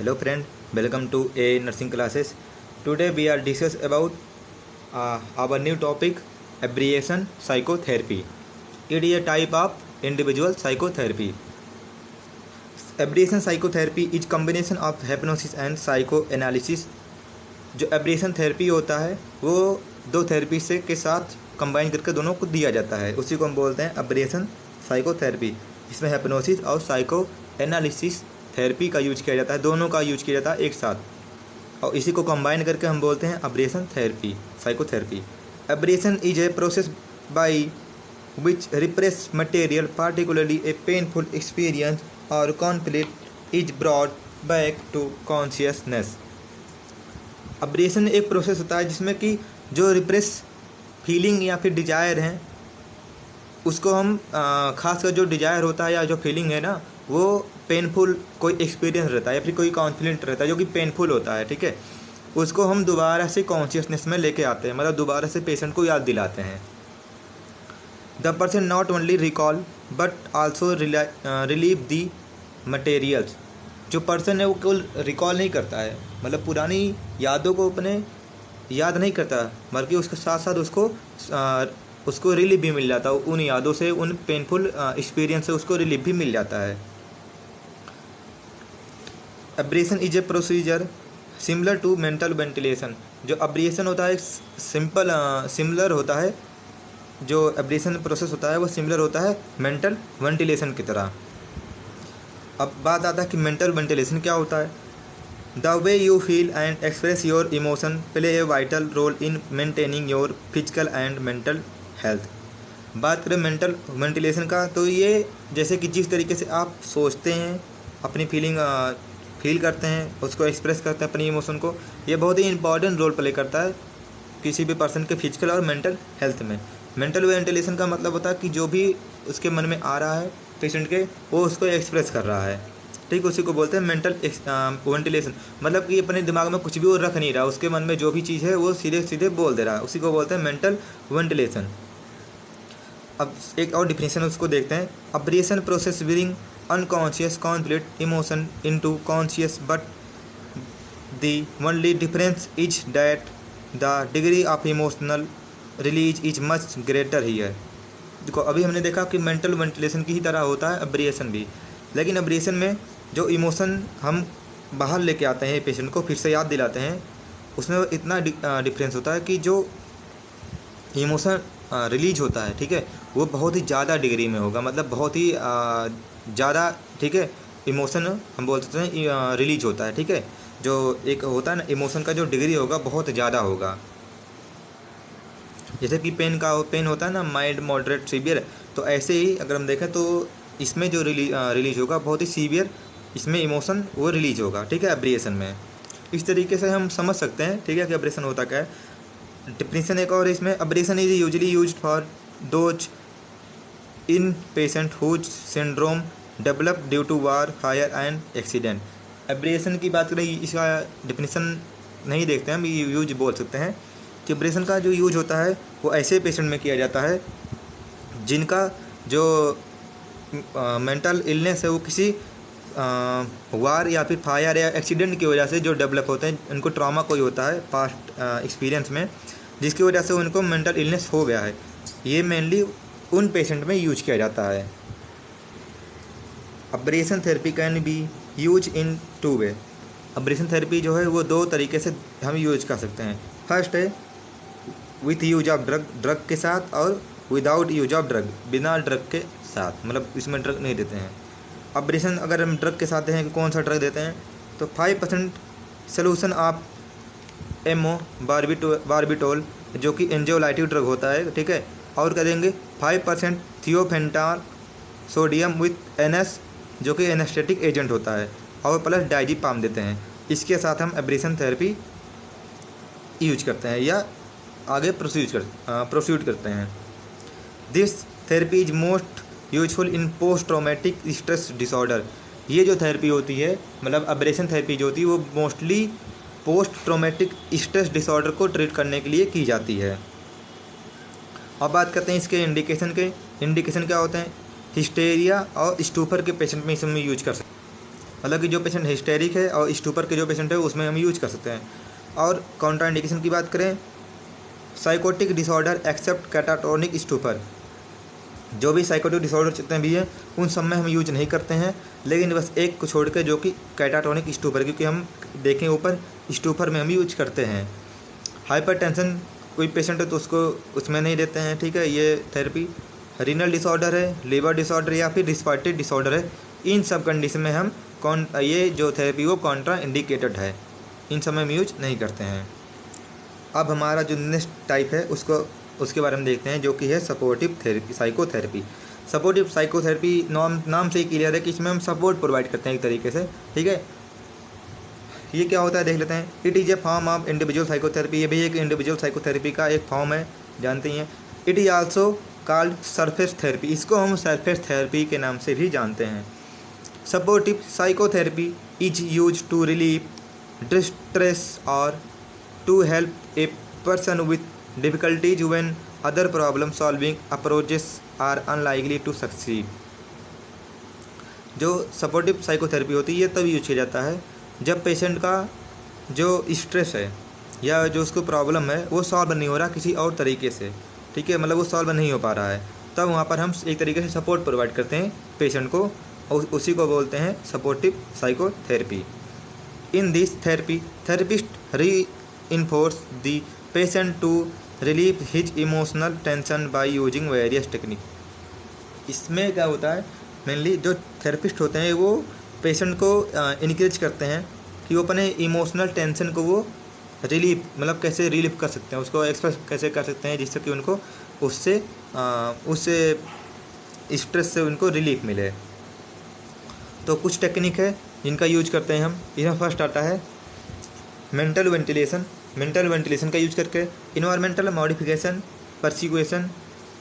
Hello friend, welcome to A Nursing Classes. Today we are discuss about our new topic, abbreviation psychotherapy. It is a type of individual psychotherapy. Abbreviation psychotherapy is combination of hypnosis and psychoanalysis. जो abrasion therapy होता है वो दो therapy से के साथ combine करके दोनों को दिया जाता है, उसी को हम बोलते हैं एब्रेशन साइकोथेरेपी। इसमें हिप्नोसिस और साइको एनालिसिस थेरेपी का यूज किया जाता है, दोनों का यूज किया जाता है एक साथ, और इसी को कंबाइन करके हम बोलते हैं abreaction therapy psychotherapy. Abreaction is a process by which repress material, particularly a painful experience or conflict is brought back to consciousness. Abrasion एक प्रोसेस होता है जिसमें कि जो रिप्रेस फीलिंग या फिर डिजायर हैं उसको हम खासकर जो डिजायर होता है या जो फीलिंग है ना, वो पेनफुल कोई एक्सपीरियंस रहता है या फिर कोई कॉन्फ्लिक्ट रहता है जो कि पेनफुल होता है, ठीक है, उसको हम दोबारा से कॉन्शियसनेस में लेके आते हैं, मतलब दोबारा से पेशेंट को याद दिलाते हैं। The person not only recall but also relieve the materials. जो पर्सन है वो केवल रिकॉल नहीं करता है, मतलब पुरानी यादों को अपने याद नहीं करता, बल्कि उसके साथ साथ उसको रिलीफ भी मिल जाता है, उन यादों से, उन पेनफुल एक्सपीरियंस से उसको रिलीफ भी मिल जाता है। Abreaction is a procedure similar to mental ventilation. जो एब्रेशन होता है सिमिलर होता है, जो एब्रेशन प्रोसेस होता है वो सिमिलर होता है मेंटल वेंटिलेशन की तरह। अब बात आता है कि मेंटल वेंटिलेशन क्या होता है। The way you feel and express your emotion play a vital role in maintaining your physical and mental health. बात करें मेंटल वेंटिलेशन का, तो ये जैसे कि जिस तरीके से आप सोचते हैं, अपनी फील करते हैं, उसको एक्सप्रेस करते हैं अपनी इमोशन को, ये बहुत ही इंपॉर्टेंट रोल प्ले करता है किसी भी पर्सन के फिजिकल और मेंटल हेल्थ में। मेंटल वेंटिलेशन का मतलब होता है कि जो भी उसके मन में आ रहा है पेशेंट के, वो उसको एक्सप्रेस कर रहा है, ठीक, उसी को बोलते हैं मेंटल वेंटिलेशन। मतलब कि अपने दिमाग में कुछ भी वो रख नहीं रहा, उसके मन में जो भी चीज़ है वो सीधे सीधे बोल दे रहा है, उसी को बोलते हैं मेंटल वेंटिलेशन। अब एक और डिफिनेशन उसको देखते हैं। Abrasion process bring unconscious conflict emotion into conscious, but the only difference is that the degree of emotional release is much greater here. देखो, अभी हमने देखा कि मेंटल वेंटिलेशन की ही तरह होता है एब्रेशन भी, लेकिन एब्रेशन में जो इमोशन हम बाहर लेके आते हैं पेशेंट को, फिर से याद दिलाते हैं, उसमें इतना डिफरेंस होता है कि जो इमोशन रिलीज होता है, ठीक है, वो बहुत ही ज़्यादा डिग्री में होगा, मतलब बहुत ही ज़्यादा, ठीक है, इमोशन हम बोल सकते हैं रिलीज होता है, ठीक है। जो एक होता है ना इमोशन का जो डिग्री होगा बहुत ज़्यादा होगा। जैसे कि पेन होता है ना माइल्ड मॉडरेट सीवियर, तो ऐसे ही अगर हम देखें तो इसमें जो रिलीज होगा बहुत ही सीवियर, इसमें इमोशन वो रिलीज होगा, ठीक है, एब्रेशन में। इस तरीके से हम समझ सकते हैं, ठीक है, कि एब्रेशन होता क्या है। डिफिनेशन एक और इसमें, abreaction is usually used for those in patient whose syndrome develop due to war fire and accident. Abreaction की बात करें, इसका डिफिनेशन नहीं देखते हैं, हम यूज बोल सकते हैं कि एब्रेशन का जो यूज होता है वो ऐसे पेशेंट में किया जाता है जिनका जो मेंटल इलनेस है वो किसी वार या फिर फायर या एक्सीडेंट की वजह से जो डेवलप होते हैं, उनको ट्रॉमा कोई होता है पास्ट एक्सपीरियंस में, जिसकी वजह से उनको मेंटल इलनेस हो गया है। ये मेनली उन पेशेंट में यूज किया जाता है। Abrasion therapy can be use in two way. Abrasion therapy जो है वो दो तरीके से हम यूज कर सकते हैं। फर्स्ट है विथ यूज ऑफ ड्रग के साथ, और विदाउट यूज ऑफ ड्रग, बिना ड्रग के साथ, मतलब इसमें ड्रग नहीं देते हैं। अब्रेशन अगर हम ड्रग के साथ देते हैं कि कौन सा ड्रग देते हैं, तो 5% सोल्यूशन ऑफ एमओ बारबिटोल जो कि एंजियोलाइटिक ड्रग होता है, ठीक है, और क्या देंगे 5% थियोफेंटाल सोडियम विथ एनएस जो कि एनेस्थेटिक एजेंट होता है, और प्लस डायजीपाम देते हैं। इसके साथ हम एब्रेशन थेरेपी यूज करते हैं या आगे प्रोसीड करते हैं। This therapy is most useful in post traumatic stress disorder. ये जो थेरेपी होती है, मतलब एब्रेशन थेरेपी जो होती है, वो mostly post traumatic stress disorder को ट्रीट करने के लिए की जाती है। अब बात करते हैं इसके इंडिकेशन के। इंडिकेशन क्या होते हैं? हिस्टेरिया और स्टूपर के पेशेंट में इसमें यूज कर सकते हैं। मतलब कि जो पेशेंट हिस्टेरिक है और स्टूपर के जो पेशेंट है उसमें हम यूज कर सकते हैं। और कॉन्ट्राइंडिकेशन की बात करें, psychotic disorder except catatonic stupor, जो भी साइकोटिक डिसऑर्डर जितने भी हैं उन सब में हम यूज नहीं करते हैं, लेकिन बस एक को छोड़ के जो कि कैटाटोनिक स्टूपर, क्योंकि हम देखें ऊपर स्टूपर में हम यूज करते हैं। हाइपरटेंशन कोई पेशेंट है तो उसको उसमें नहीं देते हैं, ठीक है, ये थेरेपी। रीनल डिसऑर्डर है, लिवर डिसऑर्डर या फिर रिस्पायरेटरी डिसऑर्डर है, इन सब कंडीशन में हम ये जो थेरेपी वो कॉन्ट्रा इंडिकेटेड है, इन सब में हम यूज नहीं करते हैं। अब हमारा जो नेक्स्ट टाइप है उसके बारे में देखते हैं, जो कि है supportive therapy, psychotherapy. Supportive psychotherapy नाम से ही क्लियर है कि इसमें हम सपोर्ट प्रोवाइड करते हैं एक तरीके से, ठीक है। ये क्या होता है देख लेते हैं। It is A form of individual psychotherapy, ये भी एक इंडिविजुअल साइकोथेरेपी का एक फॉर्म है, जानते ही हैं। It is also called surface therapy, इसको हम सरफेस थेरेपी के नाम से भी जानते हैं। Supportive psychotherapy is use to relieve distress और to help a person with difficulties when other problem solving approaches are unlikely to succeed। जो सपोर्टिव साइकोथेरेपी होती है ये तब यूज किया जाता है जब पेशेंट का जो स्ट्रेस है या जो उसको प्रॉब्लम है वो सॉल्व नहीं हो रहा किसी और तरीके से, ठीक है, मतलब वो सॉल्व नहीं हो पा रहा है, तब वहाँ पर हम एक तरीके से सपोर्ट प्रोवाइड करते हैं पेशेंट को, और उसी को बोलते हैं supportive psychotherapy. In this therapy therapist reinforce the patient to relieve his emotional tension by using various technique। इसमें क्या होता है, मेनली जो थेरेपिस्ट होते हैं वो पेशेंट को इनक्रेज करते हैं कि वो अपने इमोशनल टेंशन को वो रिलीव, मतलब कैसे रिलीव कर सकते हैं, उसको एक्सप्रेस कैसे कर सकते हैं जिससे कि उनको उससे स्ट्रेस से उनको रिलीफ मिले। तो कुछ टेक्निक है जिनका यूज करते हैं हम। इसमें फर्स्ट आता है मेंटल वेंटिलेशन। मेंटल वेंटिलेशन का यूज करके इन्वायरमेंटल मॉडिफिकेशन, परसिक्यूशन,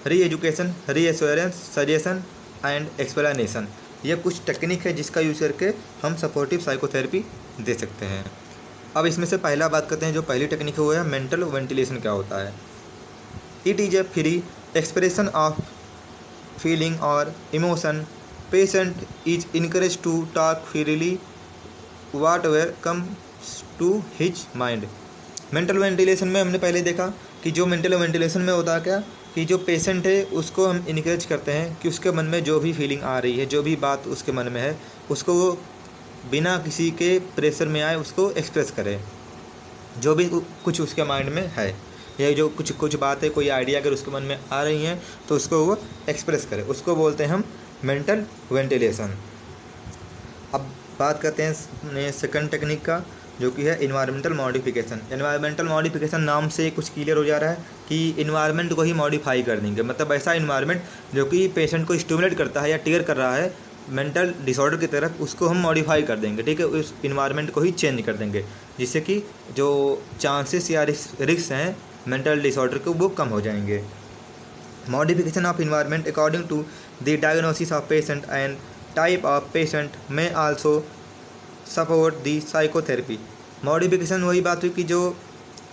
री एजुकेशन, री एश्योरेंस, सजेशन एंड एक्सप्लेनेशन, ये कुछ टेक्निक है जिसका यूज करके हम सपोर्टिव साइकोथेरेपी दे सकते हैं। अब इसमें से पहला बात करते हैं, जो पहली टेक्निक है वो है मेंटल वेंटिलेशन। क्या होता है? It is a free expression of feeling और emotion. Patient is encourage to talk freely whatever come to his mind. Mental ventilation में हमने पहले देखा कि जो मेंटल वेंटिलेशन में होता है क्या, कि जो पेशेंट है उसको हम इनकरेज करते हैं कि उसके मन में जो भी फीलिंग आ रही है, जो भी बात उसके मन में है, उसको वो बिना किसी के प्रेशर में आए उसको एक्सप्रेस करे, जो भी कुछ उसके माइंड में है, या जो कुछ बात है, कोई आइडिया अगर उसके मन में आ रही हैं तो उसको वो एक्सप्रेस करे, उसको बोलते हैं हम मेंटल वेंटिलेशन। अब बात करते हैं सेकंड टेक्निक का, जो कि है इन्वायरमेंटल मॉडिफिकेशन। इन्वायरमेंटल मॉडिफिकेशन नाम से कुछ क्लियर हो जा रहा है कि इन्वायरमेंट को ही मॉडिफाई कर देंगे, मतलब ऐसा इन्वायरमेंट जो कि पेशेंट को स्टिमुलेट करता है या ट्रिगर कर रहा है मेंटल डिसऑर्डर की तरफ, उसको हम मॉडिफाई कर देंगे, ठीक है, उस इन्वायरमेंट को ही चेंज कर देंगे, जिससे कि जो चांसेस या रिस्क हैं मेंटल डिसऑर्डर के वो कम हो जाएंगे। Modification of environment according to the diagnosis of patient and type of patient में also support the psychotherapy. Modification वही बात हुई कि जो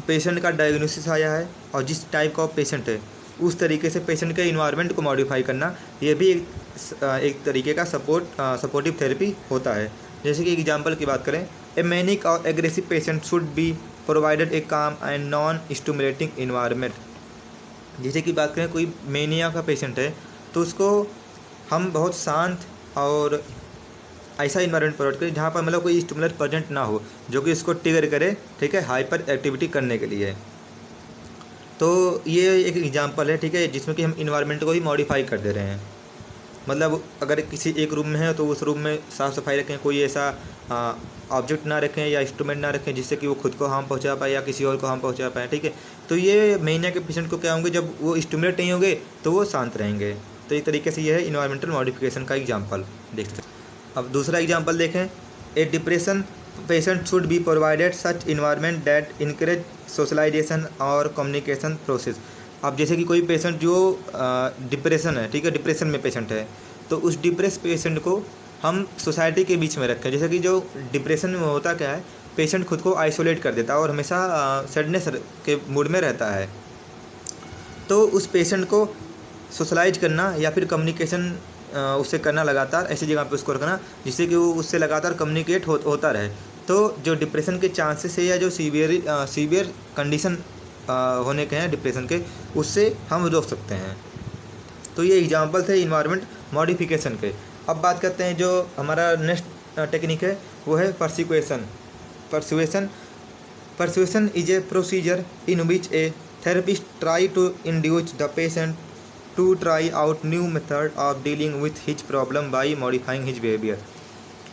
पेशेंट का डायग्नोसिस आया है और जिस टाइप का पेशेंट है उस तरीके से पेशेंट के इन्वायरमेंट को मॉडिफाई करना, ये भी एक तरीके का सपोर्टिव थेरेपी होता है। जैसे कि एग्जांपल की बात करें, ए मैनिक और aggressive patient should be provided a calm and non stimulating environment. जैसे कि बात करें कोई मेनिया का पेशेंट है तो उसको हम बहुत शांत और ऐसा इन्वायरमेंट प्रोवाइड करें जहाँ पर मतलब कोई स्टिमुलेट प्रेजेंट ना हो जो कि इसको ट्रिगर करे, ठीक है, हाइपर एक्टिविटी करने के लिए। तो ये एक एग्जांपल है, ठीक है, जिसमें कि हम इन्वायरमेंट को ही मॉडिफाई कर दे रहे हैं। मतलब अगर किसी एक रूम में है तो उस रूम में साफ़ सफाई रखें, कोई ऐसा ऑब्जेक्ट ना रखें या इंस्ट्रूमेंट ना रखें जिससे कि वो खुद को हार्म पहुंचा पाए या किसी और को हार्म पहुंचा पाए, ठीक है। तो ये मेनिया के पेशेंट को क्या होंगे, जब वो स्टिमुलेट नहीं होंगे तो वो शांत रहेंगे। तो एक तरीके से ये है इन्वायरमेंटल मॉडिफिकेशन का एग्जाम्पल देख सकते हैं। अब दूसरा एग्जाम्पल देखें, a depression patient should be provided such environment that encourage socialisation और कम्युनिकेशन प्रोसेस। अब जैसे कि कोई पेशेंट जो डिप्रेशन है, ठीक है, डिप्रेशन में पेशेंट है, तो उस डिप्रेस पेशेंट को हम सोसाइटी के बीच में रखें। जैसे कि जो डिप्रेशन में होता क्या है, पेशेंट खुद को आइसोलेट कर देता है और हमेशा सैडनेस के मूड में रहता है। तो उस पेशेंट को सोशलाइज करना या फिर कम्युनिकेशन उससे करना लगातार, ऐसी जगह पे उसको रखना जिससे कि वो उससे लगातार कम्युनिकेट होता रहे। तो जो डिप्रेशन के चांसेस है या जो सीवियर कंडीशन होने के हैं डिप्रेशन के, उससे हम रोक सकते हैं। तो ये एग्जाम्पल थे इन्वायरमेंट मॉडिफिकेशन के। अब बात करते हैं जो हमारा नेक्स्ट टेक्निक है, वो है परसुएसन। Persuasion is a procedure in which a therapist tries to induce the patient to try out new method of dealing with his problem by modifying his behavior।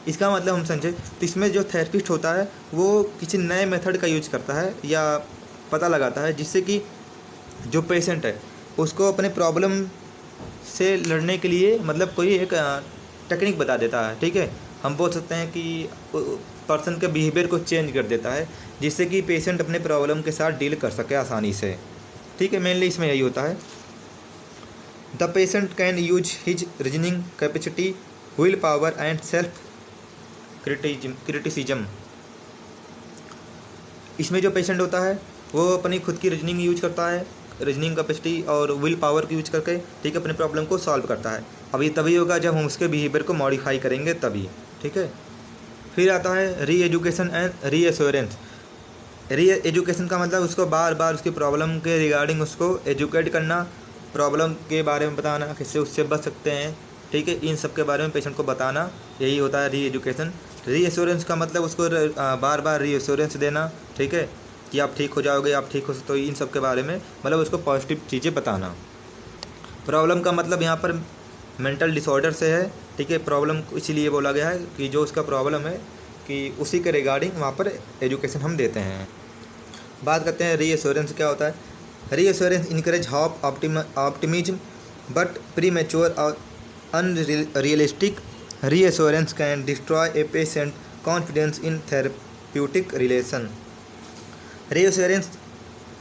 इसका मतलब हम समझे तो इसमें जो थेरेपिस्ट होता है वो किसी नए मेथड का यूज करता है या पता लगाता है जिससे कि जो पेशेंट है उसको अपने प्रॉब्लम से लड़ने के लिए मतलब कोई एक टेक्निक बता देता है। ठीक है, हम बोल सकते हैं कि पर्सन के बिहेवियर को चेंज कर देता है जिससे कि पेशेंट अपने प्रॉब्लम के साथ डील कर सके आसानी से। ठीक है, मेनली इसमें यही होता है। The patient can use his reasoning capacity, will power and self criticism. इसमें जो पेशेंट होता है वो अपनी खुद की रीजनिंग यूज करता है, रीजनिंग कैपेसिटी और विल पावर की यूज करके ठीक है अपने प्रॉब्लम को सॉल्व करता है। अब ये तभी होगा जब हम उसके बिहेवियर को मॉडिफाई करेंगे तभी। ठीक है, फिर आता है री एजुकेशन एंड री एश्योरेंस। री एजुकेशन का मतलब उसको बार बार उसकी प्रॉब्लम के रिगार्डिंग उसको एजुकेट करना, प्रॉब्लम के बारे में बताना, कैसे उससे बच सकते हैं। ठीक है, इन सब के बारे में पेशेंट को बताना, यही होता है री एजुकेशन। री एश्योरेंस का मतलब उसको बार बार री एश्योरेंस देना, ठीक है, कि आप ठीक हो जाओगे, आप ठीक हो सकते हो, इन सब के बारे में मतलब उसको पॉजिटिव चीज़ें बताना। प्रॉब्लम का मतलब यहाँ पर मेंटल डिसऑर्डर से है। ठीक है, प्रॉब्लम इसीलिए बोला गया है कि जो उसका प्रॉब्लम है कि उसी के रिगार्डिंग वहाँ पर एजुकेशन हम देते हैं। बात करते हैं रीएश्योरेंस क्या होता है। Reassurance encourage hope optimism but premature और unrealistic reassurance can destroy a patient confidence in therapeutic relation. Reassurance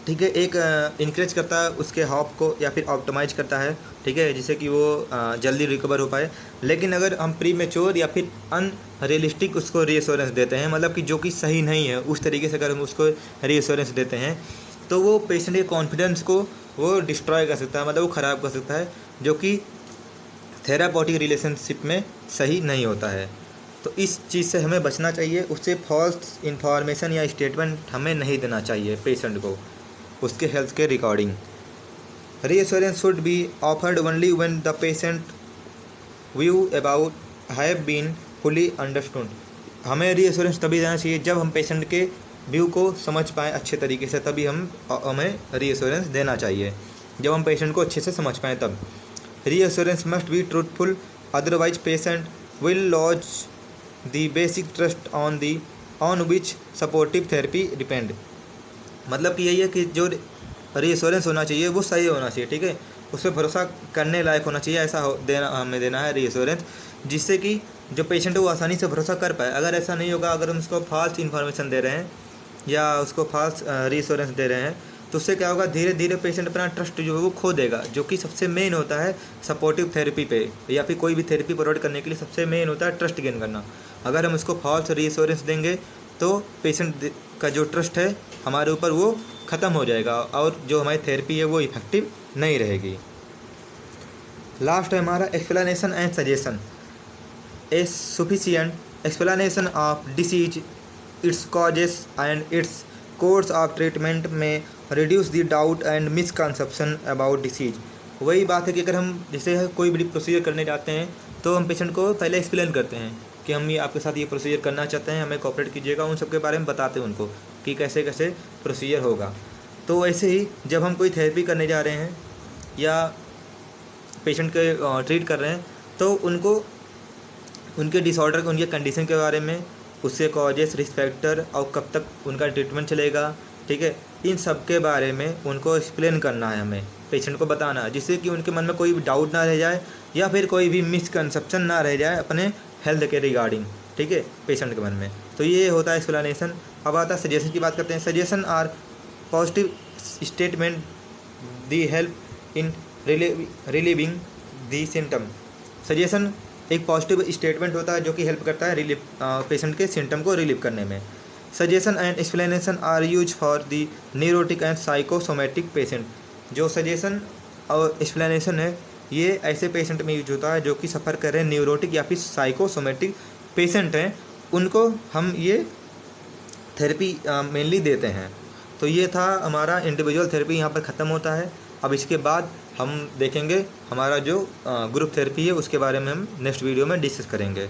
ठीक है एक इनक्रेज करता है उसके हॉप को या फिर ऑप्टिमाइज करता है, ठीक है, जिससे कि वो जल्दी रिकवर हो पाए। लेकिन अगर हम प्री मेच्योर या फिर अनरियलिस्टिक उसको रीएश्योरेंस देते हैं, मतलब कि जो कि सही नहीं है, उस तरीके से अगर हम उसको रीएश्योरेंस देते हैं तो वो पेशेंट के कॉन्फिडेंस को वो डिस्ट्रॉय कर सकता है, मतलब वो ख़राब कर सकता है, जो कि थेरापॉटिक रिलेशनशिप में सही नहीं होता है। तो इस चीज़ से हमें बचना चाहिए, उससे फॉल्स इन्फॉर्मेशन या स्टेटमेंट हमें नहीं देना चाहिए पेशेंट को उसके हेल्थ के recording. Reassurance should be offered only when the patient view about have been fully understood. हमें रीएश्योरेंस तभी देना चाहिए जब हम पेशेंट के व्यू को समझ पाएँ अच्छे तरीके से, तभी हमें रीएश्योरेंस देना चाहिए, जब हम पेशेंट को अच्छे से समझ पाएँ तब। Reassurance must be truthful, otherwise patient will lose the basic trust on which supportive therapy depend. मतलब कि यही है कि जो रीएश्योरेंस होना चाहिए वो सही होना चाहिए, ठीक है, उस पर भरोसा करने लायक होना चाहिए, ऐसा हमें देना है रीएश्योरेंस, जिससे कि जो पेशेंट है वो आसानी से भरोसा कर पाए। अगर ऐसा नहीं होगा, अगर हम उसको फॉल्स इन्फॉर्मेशन दे रहे हैं या उसको फॉल्स रीएश्योरेंस दे रहे हैं, तो उससे क्या होगा, धीरे धीरे पेशेंट अपना ट्रस्ट जो है वो खो देगा, जो कि सबसे मेन होता है सपोर्टिव थेरेपी पे या फिर कोई भी थेरेपी प्रोवाइड करने के लिए सबसे मेन होता है ट्रस्ट गेन करना। अगर हम उसको फॉल्स रीएश्योरेंस देंगे तो पेशेंट का जो ट्रस्ट है हमारे ऊपर वो ख़त्म हो जाएगा और जो हमारी थेरेपी है वो इफेक्टिव नहीं रहेगी। लास्ट है हमारा explanation and suggestion. A sufficient explanation of disease, its causes and its course of treatment may reduce the doubt and misconception about disease. वही बात है कि अगर हम जैसे कोई भी प्रोसीजर करने जाते हैं तो हम पेशेंट को पहले एक्सप्लेन करते हैं कि हम ये आपके साथ ये प्रोसीजर करना चाहते हैं, हमें कोऑपरेट कीजिएगा, उन सब के बारे में बताते हैं उनको कि कैसे कैसे प्रोसीजर होगा। तो वैसे ही जब हम कोई थेरेपी करने जा रहे हैं या पेशेंट के ट्रीट कर रहे हैं तो उनको उनके डिसऑर्डर, उनके कंडीशन के बारे में, उससे कॉजेस, रिस्क फैक्टर और कब तक उनका ट्रीटमेंट चलेगा, ठीक है, इन सब के बारे में उनको एक्सप्लेन करना है, हमें पेशेंट को बताना है, जिससे कि उनके मन में कोई भी डाउट ना रह जाए या फिर कोई भी मिसकंसेप्शन ना रह जाए अपने हेल्थ के रिगार्डिंग, ठीक है, पेशेंट के मन में। तो ये होता है एक्सप्लेनेशन। अब आता है सजेशन की बात करते हैं। Suggestion are positive statement the help in relieving the symptom. Suggestion एक पॉजिटिव स्टेटमेंट होता है जो कि हेल्प करता है पेशेंट के सिम्टम को रिलीव करने में। Suggestion and explanation are use for the neurotic and psychosomatic patient. जो सजेशन और एक्सप्लेनेशन है ये ऐसे पेशेंट में यूज होता है जो कि सफ़र कर रहे हैं न्यूरोटिक या फिर साइकोसोमेटिक पेशेंट हैं, उनको हम ये थेरेपी मेनली देते हैं। तो ये था हमारा इंडिविजुअल थेरेपी, यहाँ पर ख़त्म होता है। अब इसके बाद हम देखेंगे हमारा जो ग्रुप थेरेपी है उसके बारे में हम नेक्स्ट वीडियो में डिस्कस करेंगे।